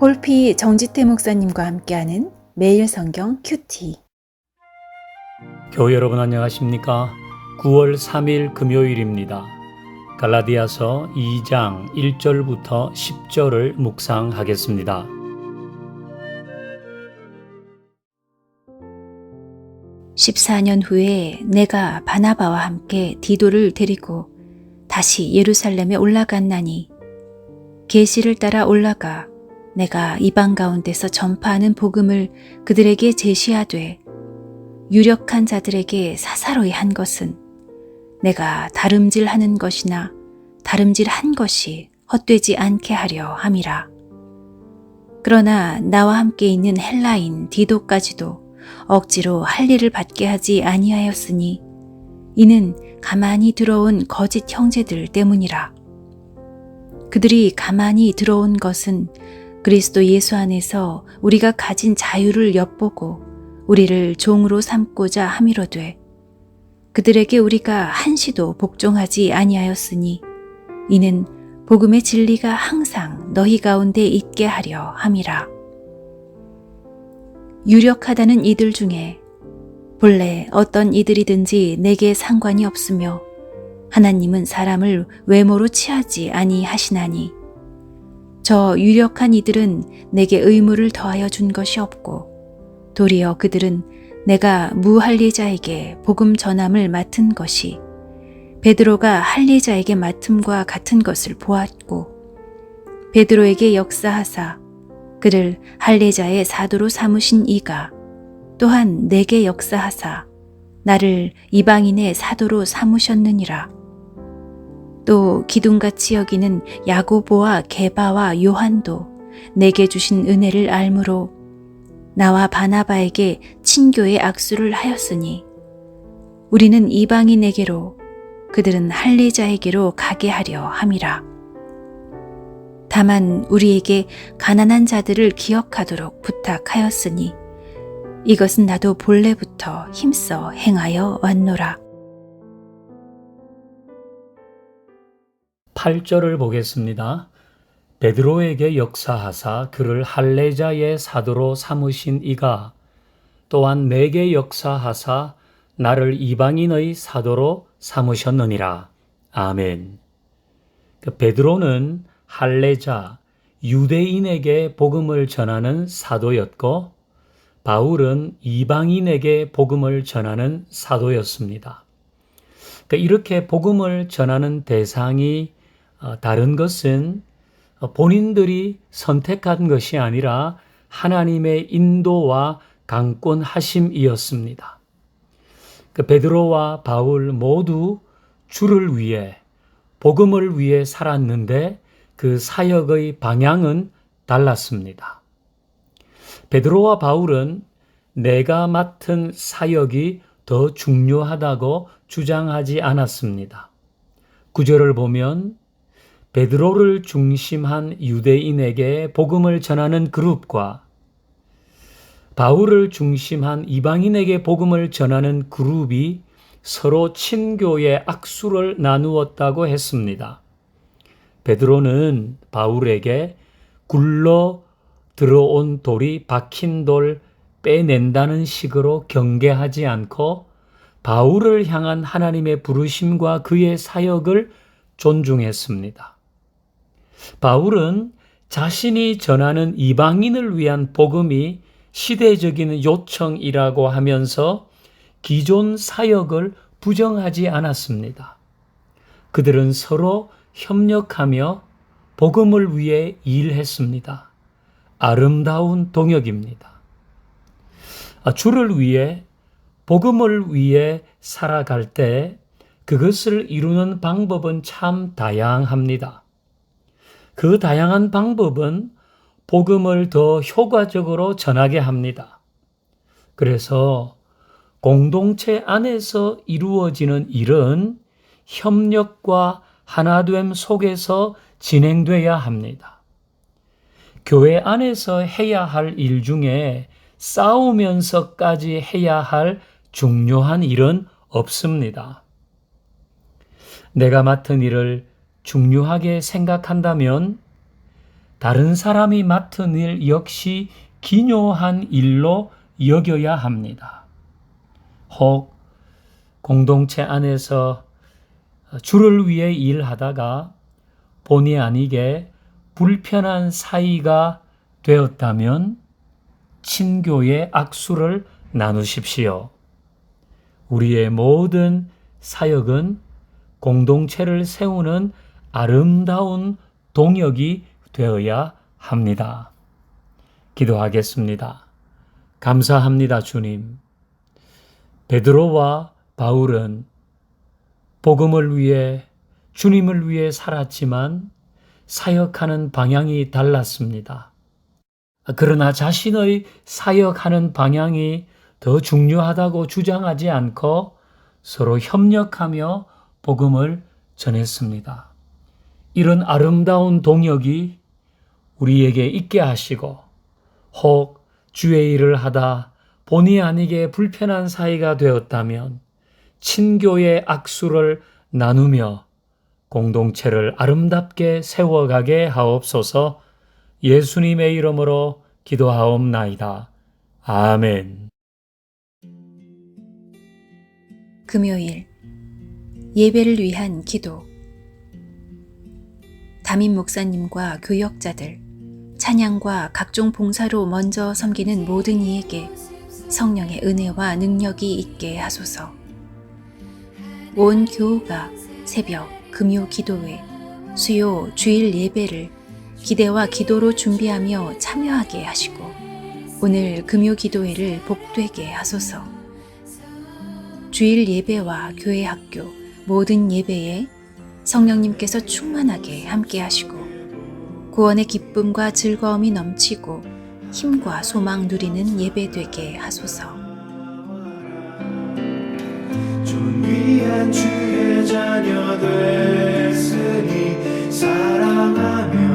홀피 정지태 목사님과 함께하는 매일 성경 큐티. 교회 여러분 안녕하십니까? 9월 3일 금요일입니다. 갈라디아서 2장 1절부터 10절을 묵상하겠습니다. (14년) 후에 내가 바나바와 함께 디도를 데리고 다시 예루살렘에 올라갔나니 계시를 따라 올라가 내가 이방 가운데서 전파하는 복음을 그들에게 제시하되 유력한 자들에게 사사로이 한 것은 내가 다름질하는 것이나 다름질한 것이 헛되지 않게 하려 함이라. 그러나 나와 함께 있는 헬라인 디도까지도 억지로 할 일을 받게 하지 아니하였으니 이는 가만히 들어온 거짓 형제들 때문이라. 그들이 가만히 들어온 것은 그리스도 예수 안에서 우리가 가진 자유를 엿보고 우리를 종으로 삼고자 함이로되 그들에게 우리가 한시도 복종하지 아니하였으니 이는 복음의 진리가 항상 너희 가운데 있게 하려 함이라. 유력하다는 이들 중에 본래 어떤 이들이든지 내게 상관이 없으며 하나님은 사람을 외모로 취하지 아니하시나니 저 유력한 이들은 내게 의무를 더하여 준 것이 없고 도리어 그들은 내가 무할례자에게 복음 전함을 맡은 것이 베드로가 할례자에게 맡음과 같은 것을 보았고 베드로에게 역사하사 그를 할례자의 사도로 삼으신 이가 또한 내게 역사하사 나를 이방인의 사도로 삼으셨느니라. 또 기둥같이 여기는 야고보와 게바와 요한도 내게 주신 은혜를 알므로 나와 바나바에게 친교의 악수를 하였으니 우리는 이방인에게로 그들은 할례자에게로 가게 하려 함이라. 다만 우리에게 가난한 자들을 기억하도록 부탁하였으니 이것은 나도 본래부터 힘써 행하여 왔노라. 8절을 보겠습니다. 베드로에게 역사하사 그를 할례자의 사도로 삼으신 이가 또한 내게 역사하사 나를 이방인의 사도로 삼으셨느니라. 아멘. 베드로는 할례자, 유대인에게 복음을 전하는 사도였고 바울은 이방인에게 복음을 전하는 사도였습니다. 이렇게 복음을 전하는 대상이 다른 것은 본인들이 선택한 것이 아니라 하나님의 인도와 강권하심이었습니다. 베드로와 바울 모두 주를 위해 복음을 위해 살았는데 그 사역의 방향은 달랐습니다. 베드로와 바울은 내가 맡은 사역이 더 중요하다고 주장하지 않았습니다. 9절을 보면 베드로를 중심한 유대인에게 복음을 전하는 그룹과 바울을 중심한 이방인에게 복음을 전하는 그룹이 서로 친교의 악수를 나누었다고 했습니다. 베드로는 바울에게 굴러 들어온 돌이 박힌 돌 빼낸다는 식으로 경계하지 않고 바울을 향한 하나님의 부르심과 그의 사역을 존중했습니다. 바울은 자신이 전하는 이방인을 위한 복음이 시대적인 요청이라고 하면서 기존 사역을 부정하지 않았습니다. 그들은 서로 협력하며 복음을 위해 일했습니다. 아름다운 동역입니다. 주를 위해 복음을 위해 살아갈 때 그것을 이루는 방법은 참 다양합니다. 그 다양한 방법은 복음을 더 효과적으로 전하게 합니다. 그래서 공동체 안에서 이루어지는 일은 협력과 하나됨 속에서 진행돼야 합니다. 교회 안에서 해야 할 일 중에 싸우면서까지 해야 할 중요한 일은 없습니다. 내가 맡은 일을 중요하게 생각한다면 다른 사람이 맡은 일 역시 기묘한 일로 여겨야 합니다. 혹 공동체 안에서 주를 위해 일하다가 본의 아니게 불편한 사이가 되었다면 친교의 악수를 나누십시오. 우리의 모든 사역은 공동체를 세우는 아름다운 동역이 되어야 합니다. 기도하겠습니다. 감사합니다, 주님. 베드로와 바울은 복음을 위해, 주님을 위해 살았지만 사역하는 방향이 달랐습니다. 그러나 자신의 사역하는 방향이 더 중요하다고 주장하지 않고 서로 협력하며 복음을 전했습니다. 이런 아름다운 동역이 우리에게 있게 하시고, 혹 주의 일을 하다 본의 아니게 불편한 사이가 되었다면 친교의 악수를 나누며 공동체를 아름답게 세워가게 하옵소서. 예수님의 이름으로 기도하옵나이다. 아멘. 금요일 예배를 위한 기도. 담임 목사님과 교역자들, 찬양과 각종 봉사로 먼저 섬기는 모든 이에게 성령의 은혜와 능력이 있게 하소서. 온 교우가 새벽 금요 기도회, 수요 주일 예배를 기대와 기도로 준비하며 참여하게 하시고 오늘 금요 기도회를 복되게 하소서. 주일 예배와 교회 학교 모든 예배에 성령님께서 충만하게 함께 하시고 구원의 기쁨과 즐거움이 넘치고 힘과 소망 누리는 예배 되게 하소서. 존귀한 주의 자녀 됐으니 사랑하며